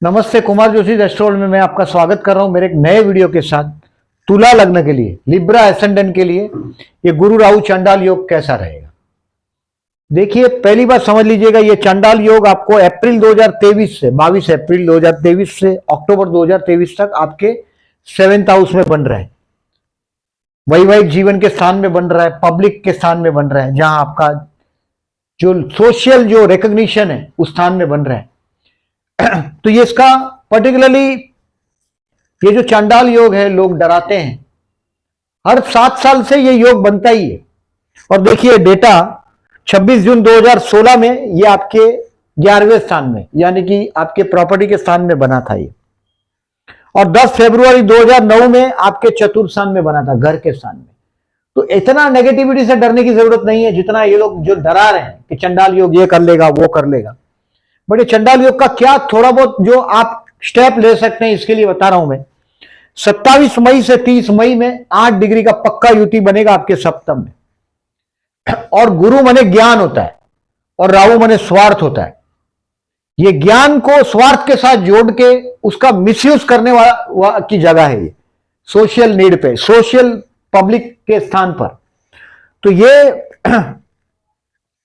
नमस्ते, कुमार जोशी एस्ट्रोलॉजी में मैं आपका स्वागत कर रहा हूं मेरे एक नए वीडियो के साथ। तुला लग्न के लिए, लिब्रा एसेंडेंट के लिए ये गुरु राहु चंडाल योग कैसा रहेगा। देखिए, पहली बात समझ लीजिएगा, ये चंडाल योग आपको अप्रैल 2023 से 22 अप्रैल 2023 से अक्टूबर 2023 तक आपके 7th हाउस में बन रहा है। वैवाहिक जीवन के स्थान में बन रहा है, पब्लिक के स्थान में बन रहा है, जहां आपका जो सोशल जो रिकॉग्निशन है उस स्थान में बन रहा है। तो ये इसका पर्टिकुलरली ये जो चंडाल योग है, लोग डराते हैं। हर 7 साल से ये योग बनता ही है। और देखिए डेटा 26 जून 2016 में ये आपके 11वें स्थान में, यानी कि आपके प्रॉपर्टी के स्थान में बना था ये। और 10 फरवरी 2009 में आपके चतुर्थ स्थान में बना था, घर के स्थान में। तो इतना नेगेटिविटी से डरने की जरूरत नहीं है जितना ये लोग जो डरा रहे हैं कि चंडाल योग ये कर लेगा वो कर लेगा। बट ये चंडाल योग का क्या थोड़ा बहुत जो आप स्टेप ले सकते हैं, इसके लिए बता रहा हूं मैं। 27 मई से 30 मई में 8 डिग्री का पक्का युति बनेगा आपके सप्तम में। और गुरु माने ज्ञान होता है और राहु माने स्वार्थ होता है। ये ज्ञान को स्वार्थ के साथ जोड़ के उसका मिसयूज करने वाला की जगह है ये, सोशल नीड पे, सोशल पब्लिक के स्थान पर। तो ये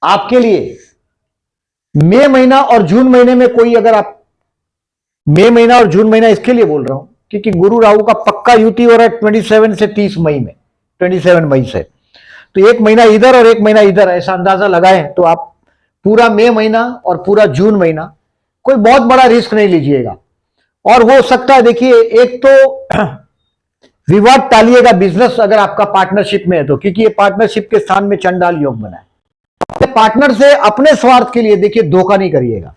आपके लिए मई महीना और जून महीने में कोई, अगर आप मई महीना और जून महीना इसके लिए बोल रहा हूं क्योंकि गुरु राहु का पक्का युति हो रहा है 27 से 30 मई में, 27 मई से। तो एक महीना इधर और एक महीना इधर, ऐसा अंदाजा लगाएं तो आप पूरा मई महीना और पूरा जून महीना कोई बहुत बड़ा रिस्क नहीं लीजिएगा। और हो सकता है, देखिए, एक तो विवाद टालिएगा बिजनेस अगर आपका पार्टनरशिप में है तो, क्योंकि ये पार्टनरशिप के स्थान में चंडाल योग बना है। पार्टनर से अपने स्वार्थ के लिए देखिए धोखा नहीं करिएगा।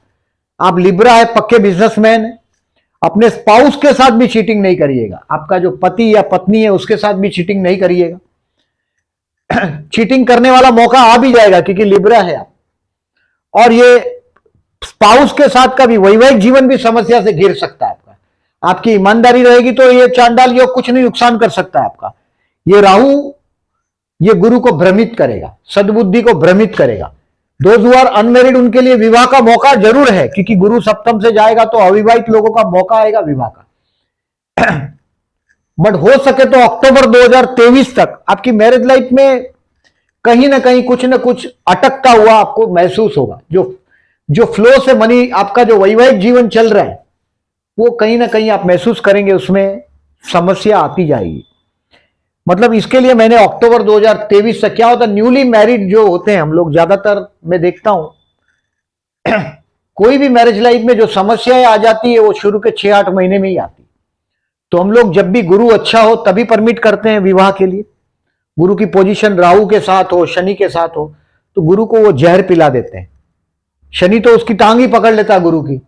आप लिब्रा है, पक्के बिजनेसमैन है, अपने स्पाउस के साथ भी चीटिंग नहीं करिएगा। आपका जो पति या पत्नी है उसके साथ भी चीटिंग नहीं करिएगा। चीटिंग करने वाला मौका आ भी जाएगा क्योंकि लिब्रा है आप। और ये स्पाउस के साथ का भी वैवाहिक जीवन भी समस्या से घिर सकता है आपका। आपकी ईमानदारी रहेगी तो ये चांडाल योग कुछ नहीं नुकसान कर सकता है आपका। ये राहु ये गुरु को भ्रमित करेगा, सद्बुद्धि को भ्रमित करेगा। दोज हु आर अनमेरिड उनके लिए विवाह का मौका जरूर है, क्योंकि गुरु सप्तम से जाएगा तो अविवाहित लोगों का मौका आएगा विवाह का। बट हो सके तो अक्टूबर 2023 तक आपकी मैरिज लाइफ में कहीं ना कहीं कुछ ना कुछ अटकता हुआ आपको महसूस होगा। जो फ्लो से मनी, आपका जो वैवाहिक जीवन चल रहा है वो कहीं ना कहीं आप महसूस करेंगे, उसमें समस्या आती जाएगी। मतलब इसके लिए मैंने अक्टूबर 2023 से, क्या होता है न्यूली मैरिड जो होते हैं हम लोग, ज्यादातर मैं देखता हूं कोई भी मैरिज लाइफ में जो समस्याएं आ जाती है वो शुरू के 6-8 महीने में ही आती। तो हम लोग जब भी गुरु अच्छा हो तभी परमिट करते हैं विवाह के लिए। गुरु की पोजीशन राहु के साथ हो, शनि के साथ हो, तो गुरु को वो जहर पिला देते हैं। शनि तो उसकी टांग ही पकड़ लेता है गुरु की।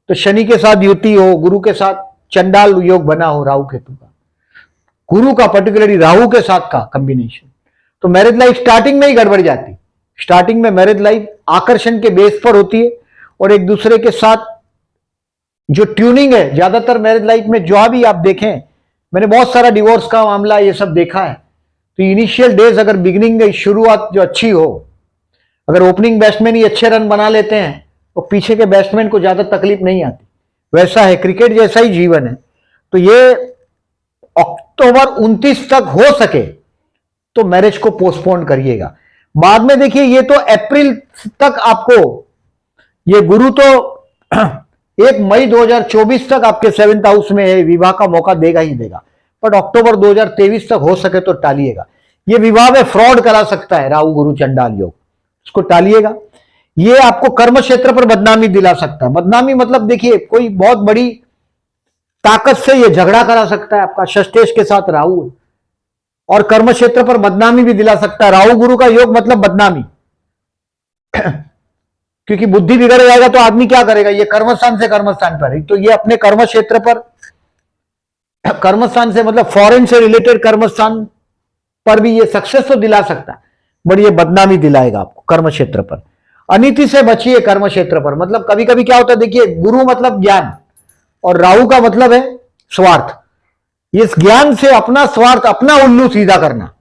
तो शनि के साथ युति हो, गुरु के साथ चंडाल योग बना हो राहु केतु का, गुरु का पर्टिकुलरली राहु के साथ का कॉम्बिनेशन, तो मैरिज लाइफ स्टार्टिंग में ही गड़बड़ जाती। स्टार्टिंग में मैरिज लाइफ आकर्षण के बेस पर होती है और एक दूसरे के साथ जो ट्यूनिंग है, ज्यादातर मैरिज लाइफ में जो भी आप देखें, मैंने बहुत सारा डिवोर्स का मामला ये सब देखा है। तो इनिशियल डेज अगर बिगिनिंग शुरुआत जो अच्छी हो, अगर ओपनिंग बैट्समैन ही अच्छे रन बना लेते हैं तो पीछे के बैट्समैन को ज्यादा तकलीफ नहीं आती। वैसा है, क्रिकेट जैसा ही जीवन है। तो ये अक्टूबर 29 तक हो सके तो मैरिज को पोस्टपोन करिएगा। बाद में देखिए, ये तो अप्रैल तक आपको ये गुरु तो 1 मई 2024 तक आपके 7th हाउस में है, विवाह का मौका देगा ही देगा। बट अक्टूबर 2023 तक हो सके तो टालिएगा। ये विवाह में फ्रॉड करा सकता है राहु गुरु चंडाल योग, उसको टालिएगा। ये आपको कर्म क्षेत्र पर बदनामी दिला सकता है। बदनामी मतलब देखिए, कोई बहुत बड़ी ताकत से ये झगड़ा करा सकता है आपका, षष्ठेश के साथ राहु है, और कर्म क्षेत्र पर बदनामी भी दिला सकता है। राहु गुरु का योग मतलब बदनामी। क्योंकि बुद्धि बिगड़ जाएगा तो आदमी क्या करेगा, ये कर्मस्थान से कर्मस्थान पर, तो ये अपने कर्म क्षेत्र पर, कर्मस्थान से मतलब फॉरेन से रिलेटेड कर्मस्थान पर भी ये सक्सेस तो दिला सकता है, बट ये बदनामी दिलाएगा आपको कर्म क्षेत्र पर। अनिति से बचिए कर्म क्षेत्र पर। मतलब कभी कभी क्या होता है, देखिए, गुरु मतलब ज्ञान और राहु का मतलब है स्वार्थ। इस ज्ञान से अपना स्वार्थ, अपना उल्लू सीधा करना,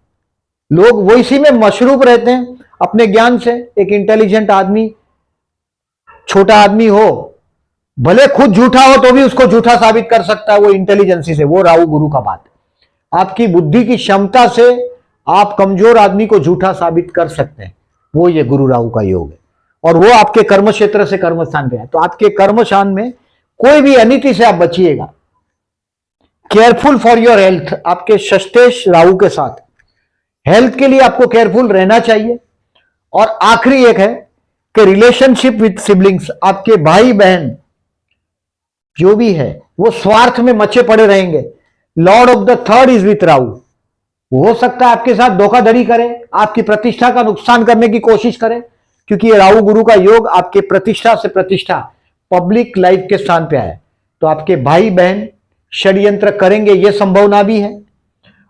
लोग वो इसी में मशरूफ रहते हैं अपने ज्ञान से। एक इंटेलिजेंट आदमी, छोटा आदमी हो भले खुद झूठा हो तो भी उसको झूठा साबित कर सकता है, वो इंटेलिजेंसी से। वो राहु गुरु का बात है। आपकी बुद्धि की क्षमता से आप कमजोर आदमी को झूठा साबित कर सकते हैं, वो ये गुरु राहु का योग है। और वो आपके कर्म क्षेत्र से कर्म स्थान पे है, तो आपके कर्म स्थान में कोई भी अनिति से आप बचिएगा। केयरफुल फॉर योर हेल्थ, आपके षष्ठेश राहु के साथ हेल्थ के लिए आपको केयरफुल रहना चाहिए। और आखिरी एक है कि रिलेशनशिप विथ सिबलिंग्स, आपके भाई बहन जो भी है वो स्वार्थ में मचे पड़े रहेंगे। Lord of the third is with Rahu, हो सकता है आपके साथ धोखाधड़ी करे, आपकी प्रतिष्ठा का नुकसान करने की कोशिश करे, क्योंकि ये राहु गुरु का योग आपके प्रतिष्ठा से प्रतिष्ठा पब्लिक लाइफ के स्थान पे आया। तो आपके भाई बहन षड्यंत्र करेंगे, ये संभावना भी है।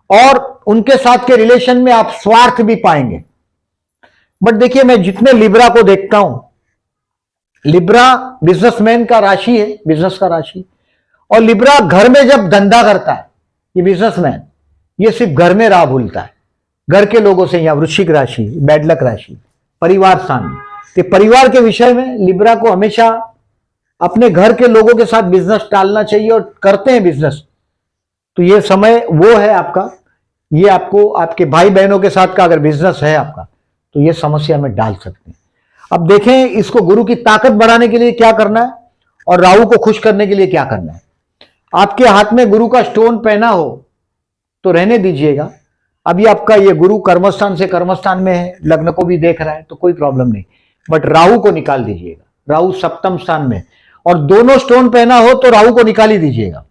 और उनके साथ के रिलेशन में आप स्वार्थ भी पाएंगे। बट देखिए, मैं जितने लिब्रा को देखता हूं, लिब्रा बिजनेसमैन का राशि है, बिजनेस का राशि। और लिब्रा घर में जब धंधा करता है, ये बिजनेसमैन, ये सिर्फ घर में राह भूलता है, घर के लोगों से। यहां वृश्चिक राशि, बैड लक राशि, परिवार स्थान। तो परिवार के विषय में लिब्रा को हमेशा अपने घर के लोगों के साथ बिजनेस टालना चाहिए, और करते हैं बिजनेस। तो ये समय वो है आपका, ये आपको आपके भाई बहनों के साथ का अगर बिजनेस है आपका, तो ये समस्या में डाल सकते हैं। अब देखें इसको गुरु की ताकत बढ़ाने के लिए क्या करना है और राहु को खुश करने के लिए क्या करना है। आपके हाथ में गुरु का स्टोन पहना हो तो रहने दीजिएगा। अभी आपका ये गुरु कर्मस्थान से कर्मस्थान में है, लग्न को भी देख रहा है, तो कोई प्रॉब्लम नहीं। बट राहु को निकाल दीजिएगा, राहु सप्तम स्थान में, और दोनों स्टोन पहना हो तो राहु को निकाल ही दीजिएगा।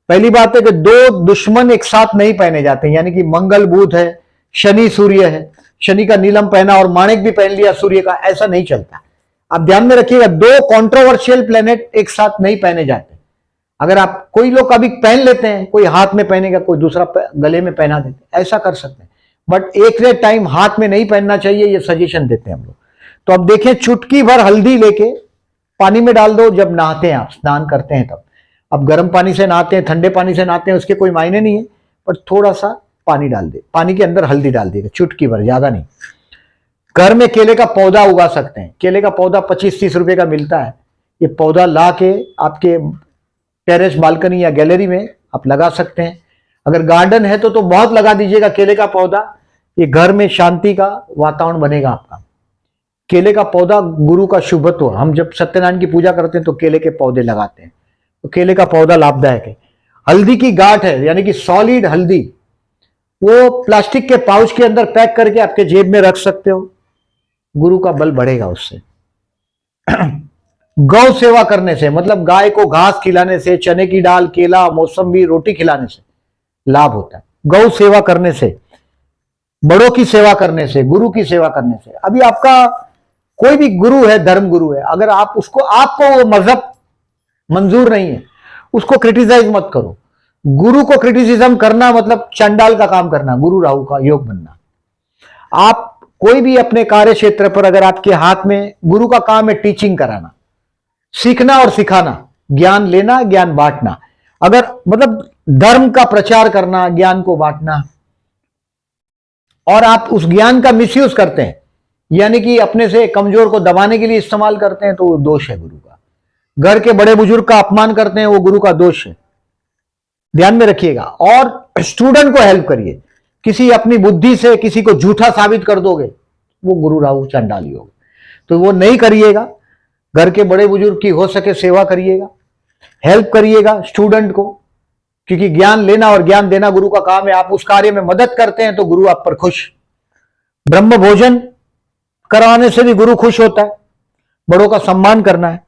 पहली बात है कि दो दुश्मन एक साथ नहीं पहने जाते, यानी कि मंगल बुध है, शनि सूर्य है, शनि का नीलम पहना और माणिक भी पहन लिया सूर्य का, ऐसा नहीं चलता। आप ध्यान में रखिएगा, दो कंट्रोवर्शियल प्लेनेट एक साथ नहीं पहने जाते। अगर आप, कोई लोग कभी पहन लेते हैं, कोई हाथ में पहनेगा, कोई दूसरा गले में पहना देते, ऐसा कर सकते हैं। बट एक टाइम हाथ में नहीं पहनना चाहिए, ये सजेशन देते हैं हम लोग। तो अब देखें, चुटकी भर हल्दी लेके पानी में डाल दो जब नहाते हैं, आप स्नान करते हैं तब। अब गर्म पानी से नहाते हैं, ठंडे पानी से नहाते हैं, उसके कोई मायने नहीं है, पर थोड़ा सा पानी डाल दे, पानी के अंदर हल्दी डाल देगा, चुटकी भर, ज्यादा नहीं। घर में केले का पौधा उगा सकते हैं, केले का पौधा 25-30 रुपए का मिलता है। ये पौधा ला के आपके टेरेस, बालकनी या गैलरी में आप लगा सकते हैं। अगर गार्डन है तो बहुत लगा दीजिएगा केले का पौधा, ये घर में शांति का वातावरण बनेगा आपका। केले का पौधा गुरु का शुभत्व, हम जब सत्यनारायण की पूजा करते हैं तो केले के पौधे लगाते हैं, तो केले का पौधा लाभदायक है। हल्दी की गांठ है, यानी कि सॉलिड हल्दी, वो प्लास्टिक के पाउच के अंदर पैक करके आपके जेब में रख सकते हो, गुरु का बल बढ़ेगा उससे। गौ सेवा करने से, मतलब गाय को घास खिलाने से, चने की दाल, केला, मौसम्बी, रोटी खिलाने से लाभ होता है। गौ सेवा करने से, बड़ों की सेवा करने से, गुरु की सेवा करने से। अभी आपका कोई भी गुरु है, धर्म गुरु है, अगर आप उसको, आपको वो मजहब मंजूर नहीं है, उसको क्रिटिसाइज मत करो। गुरु को क्रिटिसिज्म करना मतलब चंडाल का काम करना, गुरु राहु का योग बनना। आप कोई भी अपने कार्य क्षेत्र पर, अगर आपके हाथ में, गुरु का काम है टीचिंग कराना, सीखना और सिखाना, ज्ञान लेना, ज्ञान बांटना। अगर मतलब धर्म का प्रचार करना, ज्ञान को बांटना, और आप उस ज्ञान का मिसयूज करते हैं, यानी कि अपने से कमजोर को दबाने के लिए इस्तेमाल करते हैं, तो वो दोष है गुरु का। घर के बड़े बुजुर्ग का अपमान करते हैं, वो गुरु का दोष है, ध्यान में रखिएगा। और स्टूडेंट को हेल्प करिए, किसी अपनी बुद्धि से किसी को झूठा साबित कर दोगे, वो गुरु राहु चंडाल योग, तो वो नहीं करिएगा। घर के बड़े बुजुर्ग की हो सके सेवा करिएगा, हेल्प करिएगा स्टूडेंट को, क्योंकि ज्ञान लेना और ज्ञान देना गुरु का काम है। आप उस कार्य में मदद करते हैं तो गुरु आप पर खुश। ब्रह्म भोजन करवाने से भी गुरु खुश होता है। बड़ों का सम्मान करना है,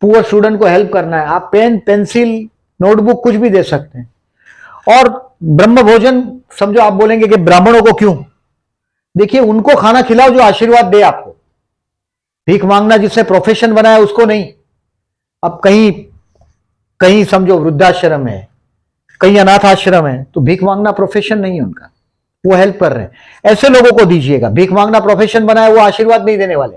पुअर स्टूडेंट को हेल्प करना है, आप पेन, पेंसिल, नोटबुक कुछ भी दे सकते हैं। और ब्रह्म भोजन समझो, आप बोलेंगे कि ब्राह्मणों को क्यों, देखिए उनको खाना खिलाओ जो आशीर्वाद दे आपको। भीख मांगना जिससे प्रोफेशन बनाया उसको नहीं। अब कहीं कहीं समझो वृद्धाश्रम है, कहीं अनाथ आश्रम है, तो भीख मांगना प्रोफेशन नहीं है उनका, वो हेल्प कर रहे हैं, ऐसे लोगों को दीजिएगा। भीख मांगना प्रोफेशन बनाया, वो आशीर्वाद नहीं देने वाले।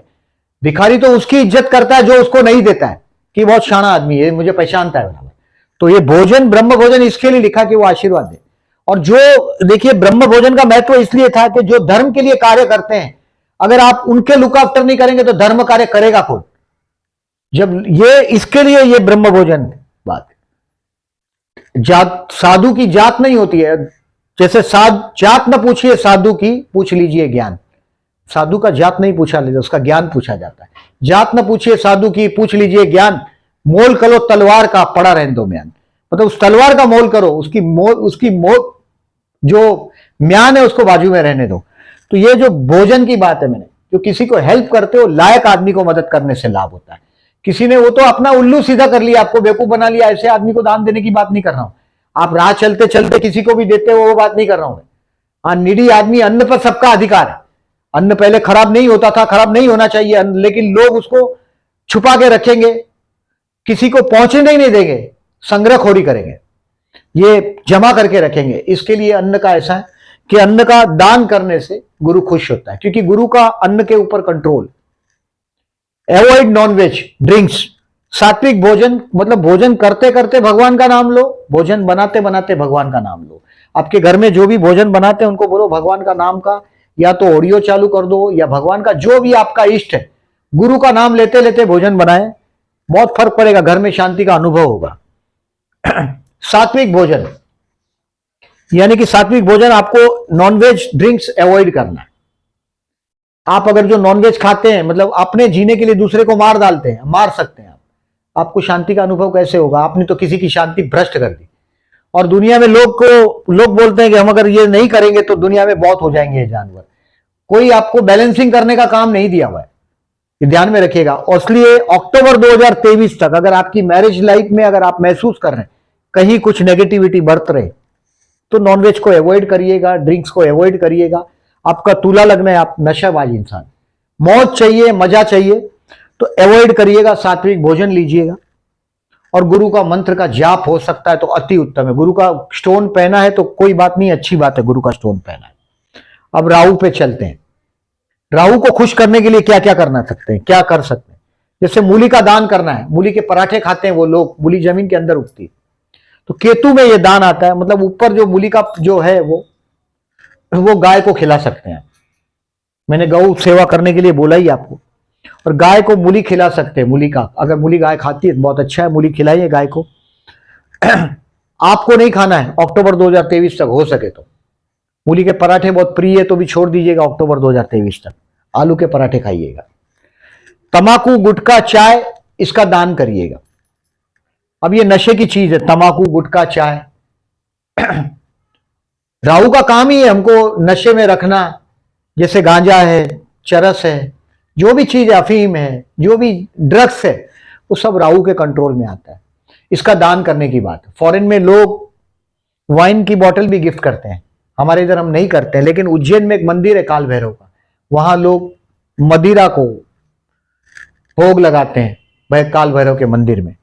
भिखारी तो उसकी इज्जत करता है जो उसको नहीं देता है, कि बहुत शाना आदमी है, मुझे पहचानता है बराबर। तो ये भोजन, ब्रह्म भोजन इसके लिए लिखा कि वो आशीर्वाद दे। और जो देखिए, ब्रह्म भोजन का महत्व इसलिए था कि जो धर्म के लिए कार्य करते हैं, अगर आप उनके लुक आफ्टर नहीं करेंगे तो धर्म कार्य करेगा कौन। जब ये इसके लिए ये ब्रह्म भोजन बात, जात साधु की जात नहीं होती है। जैसे जात न पूछिए साधु की, पूछ लीजिए ज्ञान। साधु का जात नहीं पूछा लेते, उसका ज्ञान पूछा जाता है। जात न पूछिए साधु की, पूछ लीजिए ज्ञान। मोल करो तलवार का, पड़ा रहने दो म्यान। मतलब उस तलवार का मोल करो, उसकी मोल जो म्यान है उसको बाजू में रहने दो। तो ये जो भोजन की बात है, मैंने जो किसी को हेल्प करते हो, लायक आदमी को मदद करने से लाभ होता है। किसी ने वो तो अपना उल्लू सीधा कर लिया, आपको बेवकूफ बना लिया, ऐसे आदमी को दान देने की बात नहीं कर रहा हूं। आप राह चलते चलते किसी को भी देते हो, वो बात नहीं कर रहा हूं मैं। हाँ, निडी आदमी, अन्न पर सबका अधिकार है। अन्न पहले खराब नहीं होता था, खराब नहीं होना चाहिए अन्न, लेकिन लोग उसको छुपा के रखेंगे, किसी को पहुंचने ही नहीं देंगे, संग्रहखोरी करेंगे, ये जमा करके रखेंगे। इसके लिए अन्न का ऐसा है कि अन्न का दान करने से गुरु खुश होता है, क्योंकि गुरु का अन्न के ऊपर कंट्रोल। Avoid nonveg drinks. सात्विक भोजन मतलब भोजन करते करते भगवान का नाम लो, भोजन बनाते बनाते भगवान का नाम लो। आपके घर में जो भी भोजन बनाते हैं उनको बोलो भगवान का नाम का, या तो ऑडियो चालू कर दो, या भगवान का जो भी आपका इष्ट है, गुरु का नाम लेते लेते भोजन बनाए, बहुत फर्क पड़ेगा, घर में शांति का अनुभव होगा। सात्विक भोजन यानी कि सात्विक भोजन आपको नॉनवेज ड्रिंक्स अवॉइड करना है। आप अगर जो नॉनवेज खाते हैं, मतलब अपने जीने के लिए दूसरे को मार डालते हैं, मार सकते हैं आपको शांति का अनुभव कैसे होगा? आपने तो किसी की शांति भ्रष्ट कर दी। और दुनिया में लोग बोलते हैं कि हम अगर ये नहीं करेंगे तो दुनिया में बहुत हो जाएंगे ये जानवर। कोई आपको बैलेंसिंग करने का काम नहीं दिया हुआ है, ये ध्यान में रखिएगा। और इसलिए अक्टूबर 2023 तक अगर आपकी मैरिज लाइफ में अगर आप महसूस कर रहे हैं कहीं कुछ नेगेटिविटी बरत रहे, तो नॉनवेज को अवॉइड करिएगा, ड्रिंक्स को अवॉइड करिएगा। आपका तुला लगना है, आप नशाबाज इंसान, मौज चाहिए, मजा चाहिए, तो अवॉइड करिएगा, सात्विक भोजन लीजिएगा। और गुरु का मंत्र का जाप हो सकता है तो अति उत्तम है। गुरु का स्टोन पहना है तो कोई बात नहीं, अच्छी बात है, गुरु का स्टोन पहना है। अब राहु पे चलते हैं। राहु को खुश करने के लिए क्या क्या करना सकते हैं, क्या कर सकते हैं? जैसे मूली का दान करना है, मूली के पराठे खाते हैं वो लोग, मूली जमीन के अंदर उगती है, तो केतु में ये दान आता है। मतलब ऊपर जो मूली का जो है वो गाय को खिला सकते हैं। मैंने गौ सेवा करने के लिए बोला ही आपको। और गाय को मूली खिला सकते हैं, मूली का, अगर मूली गाय खाती है तो बहुत अच्छा है, मूली खिलाइए गाय को। आपको नहीं खाना है अक्टूबर 2023 तक, हो सके तो। मूली के पराठे बहुत प्रिय है तो भी छोड़ दीजिएगा अक्टूबर 2023 तक, आलू के पराठे खाइएगा। तंबाकू, गुटखा, चाय, इसका दान करिएगा। अब ये नशे की चीज है, तंबाकू, गुटखा, चाय। राहु का काम ही है हमको नशे में रखना। जैसे गांजा है, चरस है, जो भी चीज है, अफीम है, जो भी ड्रग्स है, वो सब राहु के कंट्रोल में आता है। इसका दान करने की बात है। फॉरेन में लोग वाइन की बोतल भी गिफ्ट करते हैं, हमारे इधर हम नहीं करते हैं, लेकिन उज्जैन में एक मंदिर है काल भैरव का, वहां लोग मदिरा को भोग लगाते हैं भाई काल भैरव के मंदिर में।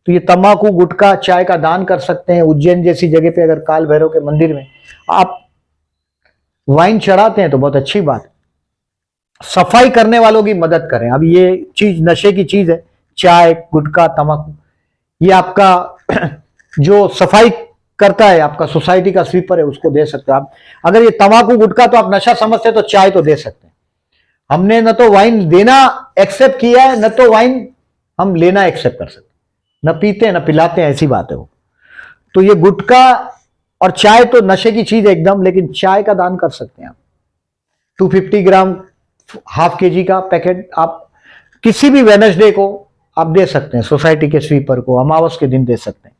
तो ये तंबाकू, गुटखा, चाय का दान कर सकते हैं। उज्जैन जैसी जगह पे अगर काल भैरव के मंदिर में आप वाइन चढ़ाते हैं तो बहुत अच्छी बात। सफाई करने वालों की मदद करें। अब ये चीज नशे की चीज है, चाय, गुटखा, तंबाकू, ये आपका जो सफाई करता है, आपका सोसाइटी का स्वीपर है, उसको दे सकते हैं आप। अगर ये तंबाकू, गुटखा तो आप नशा समझते हैं तो चाय तो दे सकते हैं। हमने न तो वाइन देना एक्सेप्ट किया है, न तो वाइन हम लेना एक्सेप्ट कर सकते, न पीते हैं न पिलाते हैं, ऐसी बात है वो। तो ये गुटखा और चाय तो नशे की चीज है एकदम, लेकिन चाय का दान कर सकते हैं आप। 250 ग्राम, हाफ केजी का पैकेट आप किसी भी वेडनेसडे को आप दे सकते हैं, सोसाइटी के स्वीपर को अमावस के दिन दे सकते हैं।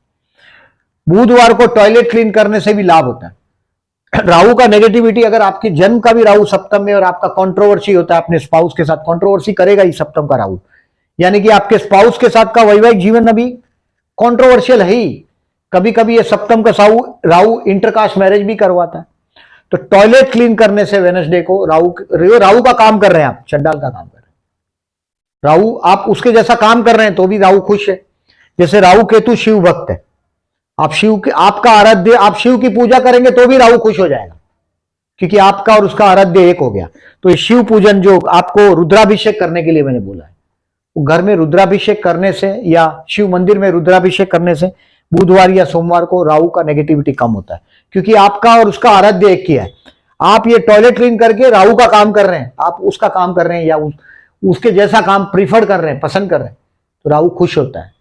बुधवार को टॉयलेट क्लीन करने से भी लाभ होता है। राहु का नेगेटिविटी, अगर आपके जन्म का भी राहु सप्तम में और आपका कंट्रोवर्सी होता है अपने स्पाउस के साथ, कंट्रोवर्सी करेगा ही सप्तम का राहु, यानी कि आपके स्पाउस के साथ का वैवाहिक जीवन अभी कंट्रोवर्शियल है ही। कभी कभी ये सप्तम का राहु इंटरकास्ट मैरिज भी करवाता है। तो टॉयलेट क्लीन करने से वेडनेसडे को राहु का काम कर रहे हैं आप, चंडाल का काम कर रहे हैं। राहु आप उसके जैसा काम कर रहे हैं तो भी राहु खुश है। जैसे राहु केतु शिव भक्त है, आप शिव के, आपका आराध्य, आप शिव की पूजा करेंगे तो भी राहु खुश हो जाएगा, क्योंकि आपका और उसका आराध्य एक हो गया। तो ये शिव पूजन जो आपको रुद्राभिषेक करने के लिए मैंने बोला है, वो घर में रुद्राभिषेक करने से या शिव मंदिर में रुद्राभिषेक करने से बुधवार या सोमवार को राहु का नेगेटिविटी कम होता है, क्योंकि आपका और उसका आराध्य एक ही है। आप ये टॉयलेट क्लीन करके राहु का काम कर रहे हैं, आप उसका काम कर रहे हैं या उसके जैसा काम प्रीफर कर रहे हैं, पसंद कर रहे हैं, तो राहु खुश होता है,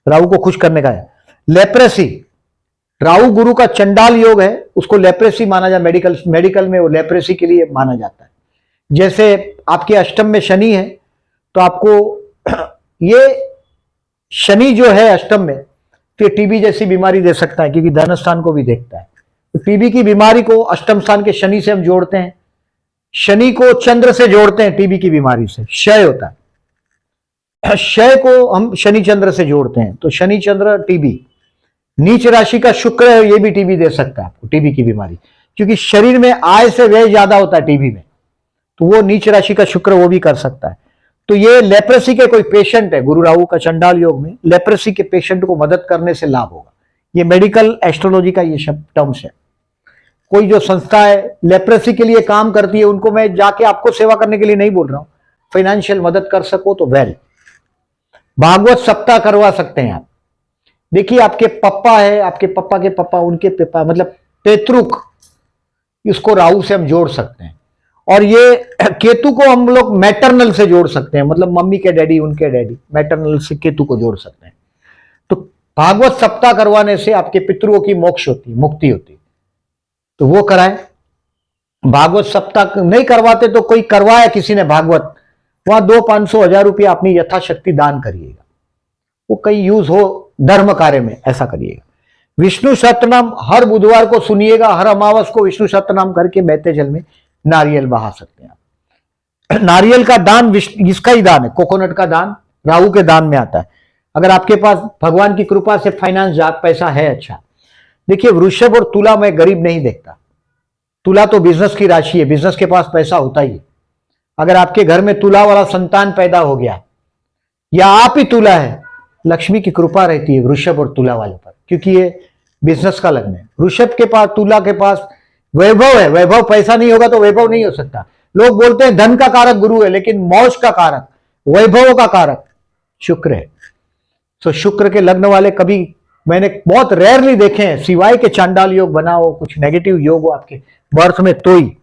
राहु को खुश करने का है। लेप्रेसी, राहु गुरु का चंडाल योग है, उसको लेप्रेसी माना जाए, मेडिकल में वो लेप्रेसी के लिए माना जाता है। जैसे आपके अष्टम में शनि है तो आपको ये शनि जो है अष्टम में, तो टीबी जैसी बीमारी दे सकता है, क्योंकि धन स्थान को भी देखता है। तो टीबी की बीमारी को अष्टम स्थान के शनि से हम जोड़ते हैं, शनि को चंद्र से जोड़ते हैं, टीबी की बीमारी से क्षय होता है, क्षय को हम शनि चंद्र से जोड़ते हैं, तो शनि चंद्र टीबी। नीच राशि का शुक्र है, ये भी टीबी दे सकता है आपको, टीबी की बीमारी, क्योंकि शरीर में आय से व्यय ज्यादा होता है टीबी में, तो वो नीच राशि का शुक्र वो भी कर सकता है। तो ये लेप्रेसी के कोई पेशेंट है, गुरु राहु का चंडाल योग में लेप्रेसी के पेशेंट को मदद करने से लाभ होगा। ये मेडिकल एस्ट्रोलॉजी का ये शब्द टर्म्स है। कोई जो संस्था है लेप्रेसी के लिए काम करती है, उनको मैं जाके आपको सेवा करने के लिए नहीं बोल रहा हूं, फाइनेंशियल मदद कर सको तो वेल। भागवत सप्ताह करवा सकते हैं आप। देखिए आपके पप्पा है, आपके पप्पा के पप्पा, उनके पापा, मतलब पेतृक, इसको राहु से हम जोड़ सकते हैं। और ये केतु को हम लोग मैटरनल से जोड़ सकते हैं, मतलब मम्मी के डैडी, उनके डैडी, मैटरनल से केतु को जोड़ सकते हैं। तो भागवत सप्ताह करवाने से आपके पितरों की मोक्ष होती है, मुक्ति होती है, तो वो कराएं। भागवत सप्ताह नहीं करवाते तो कोई करवाया किसी ने भागवत, वहां 200, 500, 1000 रुपया अपनी यथाशक्ति दान करिएगा, वो कहीं यूज हो धर्म कार्य में, ऐसा करिएगा। विष्णु सहस्त्रनाम हर बुधवार को सुनिएगा, हर अमावस को विष्णु सहस्त्रनाम करके बहते जल में नारियल बहा सकते हैं आप। नारियल का दान इसका ही दान है, कोकोनट का दान राहु के दान में आता है। अगर आपके पास भगवान की कृपा से फाइनेंस जात पैसा है अच्छा। देखिए वृषभ और तुला में गरीब नहीं देखता, तुला तो बिजनेस की राशि है, बिजनेस के पास पैसा होता ही है। अगर आपके घर में तुला वाला संतान पैदा हो गया या आप ही तुला है, लक्ष्मी की कृपा रहती है वृषभ और तुला वाले पर, क्योंकि ये बिजनेस का लग्न है। वृषभ के पास, तुला के पास वैभव है, वैभव, पैसा नहीं होगा तो वैभव नहीं हो सकता। लोग बोलते हैं धन का कारक गुरु है, लेकिन मौज का कारक, वैभव का कारक शुक्र है। तो शुक्र के लग्न वाले कभी मैंने बहुत रेयरली देखे हैं, सिवाय के चांडाल योग बना हो, कुछ नेगेटिव योग हो आपके बर्थ में, तो ही।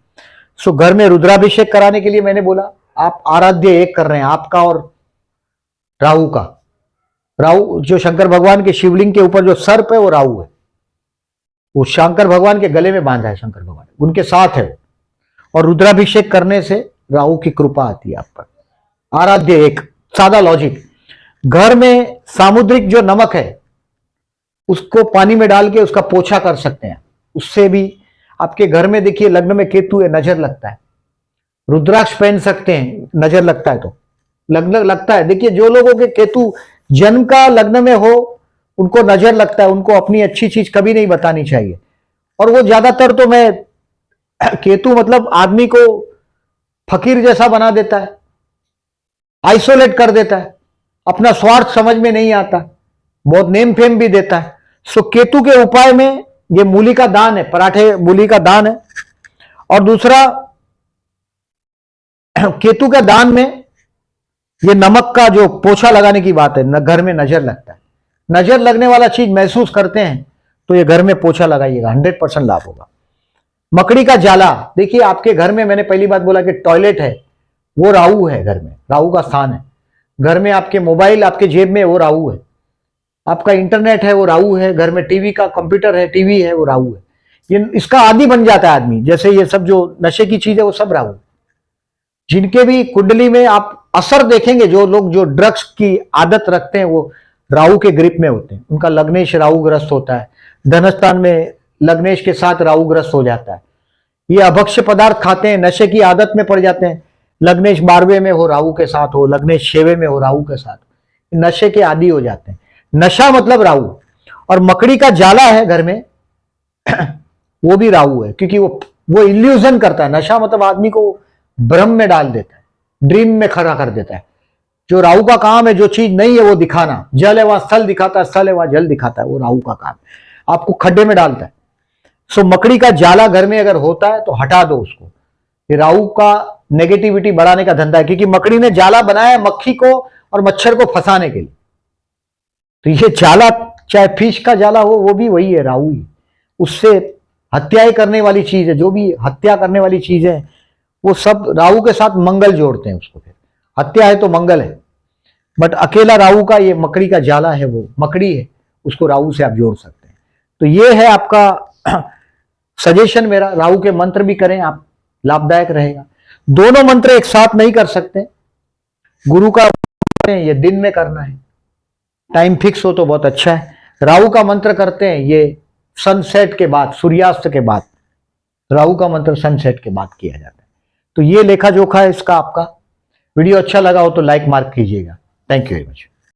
सो घर में रुद्राभिषेक कराने के लिए मैंने बोला आप आराध्य एक कर रहे हैं, आपका और राहु का। राहु जो शंकर भगवान के शिवलिंग के ऊपर जो सर्प है वो राहु है, वो शंकर भगवान के गले में बांधा है, शंकर भगवान उनके साथ है। और रुद्राभिषेक करने से राहु की कृपा आती है आप पर। आराध्य एक, सादा लॉजिक। घर में सामुद्रिक जो नमक है उसको पानी में डाल के उसका पोछा कर सकते हैं, उससे भी आपके घर में, देखिए लग्न में केतु है, नजर लगता है। रुद्राक्ष पहन सकते हैं, नजर लगता है तो लग्न लगता है। देखिए जो लोगों के केतु जन्म का लग्न में हो उनको नजर लगता है, उनको अपनी अच्छी चीज कभी नहीं बतानी चाहिए। और वो ज्यादातर तो मैं केतु मतलब आदमी को फकीर जैसा बना देता है, आइसोलेट कर देता है, अपना स्वार्थ समझ में नहीं आता, बहुत नेम फेम भी देता है। सो केतु के उपाय में ये मूली का दान है, पराठे मूली का दान है। और दूसरा केतु का दान में ये नमक का जो पोछा लगाने की बात है, घर में नजर लगता है, नजर लगने वाला चीज महसूस करते हैं तो ये घर में पोछा लगाइएगा, 100% लाभ होगा। मकड़ी का जाला, देखिए आपके घर में, मैंने पहली बात बोला कि टॉयलेट है, वो राहु है, घर में राहु का स्थान है। घर में आपके मोबाइल आपके जेब में, वो राहु है। आपका इंटरनेट है वो राहु है, घर में टीवी का कंप्यूटर है, टीवी है, वो राहु है। ये इसका आदी बन जाता है आदमी, जैसे ये सब जो नशे की चीज है वो सब राहु। जिनके भी कुंडली में आप असर देखेंगे, जो लोग जो ड्रग्स की आदत रखते हैं वो राहु के ग्रिप में होते हैं, उनका लग्नेश राहुग्रस्त होता है। धनस्थान में लग्नेश के साथ राहुग्रस्त हो जाता है। ये अभक्ष्य पदार्थ खाते हैं, नशे की आदत में पड़ जाते हैं, लग्नेश 12वें में हो राहु के साथ हो, लग्नेश 6वें में हो राहु के साथ, नशे के आदी हो जाते हैं। नशा मतलब राहु। और मकड़ी का जाला है घर में वो भी राहु है, क्योंकि वो इल्यूजन करता है। नशा मतलब आदमी को भ्रम में डाल देता है, ड्रीम में खड़ा कर देता है। जो राहु का काम है, जो चीज नहीं है वो दिखाना, जल है वहां स्थल दिखाता है, स्थल है वहां जल दिखाता है, वो राहु का काम है, आपको खड्डे में डालता है। सो मकड़ी का जाला घर में अगर होता है तो हटा दो उसको, ये राहु का नेगेटिविटी बढ़ाने का धंधा है, क्योंकि मकड़ी ने जाला बनाया मक्खी को और मच्छर को फंसाने के लिए। तो ये जाला चाहे फिश का जाला हो वो भी वही है, राहु ही। उससे हत्याएं करने वाली चीज है, जो भी हत्या करने वाली चीज है वो सब राहु के साथ मंगल जोड़ते हैं उसको, फिर हत्या है तो मंगल है। बट अकेला राहु का ये मकड़ी का जाला है, वो मकड़ी है, उसको राहु से आप जोड़ सकते हैं। तो ये है आपका सजेशन मेरा, राहु के मंत्र भी करें आप, लाभदायक रहेगा। दोनों मंत्र एक साथ नहीं कर सकते, गुरु का ये दिन में करना है, टाइम फिक्स हो तो बहुत अच्छा है। राहु का मंत्र करते हैं ये सनसेट के बाद, सूर्यास्त के बाद, राहु का मंत्र सनसेट के बाद किया जाता है। तो ये लेखा जोखा है इसका आपका। वीडियो अच्छा लगा हो तो लाइक मार्क कीजिएगा। Thank you very much.